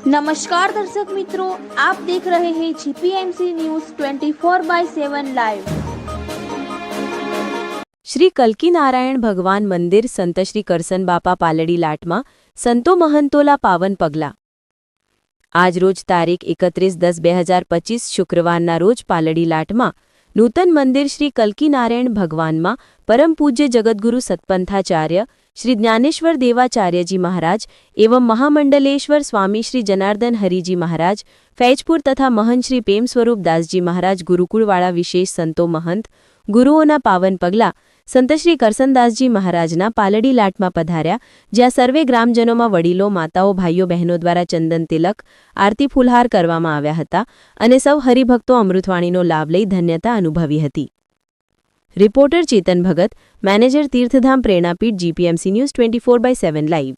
नमस्कार दर्शक मित्रों, आप देख रहे हैं जीपीएमसी न्यूज 24/7 लाइव। श्री कल्की नारायण भगवान मंदिर संत श्री કરસન બાપા પાલડી લાટમાં સંતો મહંતોલા પાવન પગલા। આજ રોજ તારીખ 31/10/2025 શુક્રવારના રોજ પાલડી લાટમાં નૂતન મંદિર શ્રી કલ્કી નારાયણ ભગવાનમાં પરમ પૂજ્ય જગતગુરુ સતપંથાચાર્ય श्री ज्ञानेश्वर देवाचार्य जी महाराज एवं महामंडलेश्वर स्वामी श्री जनार्दन हरिजी महाराज फैजपुर तथा महंत श्री प्रेम स्वरूप दास जी महाराज गुरुकुळवाळा विशेष संतो महंत गुरुओना पावन पगला संत श्री કરસનદાસ जी महाराजना पालड़ी लाटમાં पधार्या, જ્યાં સર્વે ગ્રામજનોમાં વડીલો, માતાઓ, ભાઈઓ, બહેનો દ્વારા ચંદન તિલક, આરતી ફૂલહાર કરવામાં આવ્યા હતા અને સૌ હરિભક્તો અમૃતવાણીનો લાભ લઈ ધન્યતા અનુભવી હતી। रिपोर्टर चेतन भगत, मैनेजर तीर्थधाम प्रेरणापीठ, जीपीएमसी न्यूज 24/7 लाइव।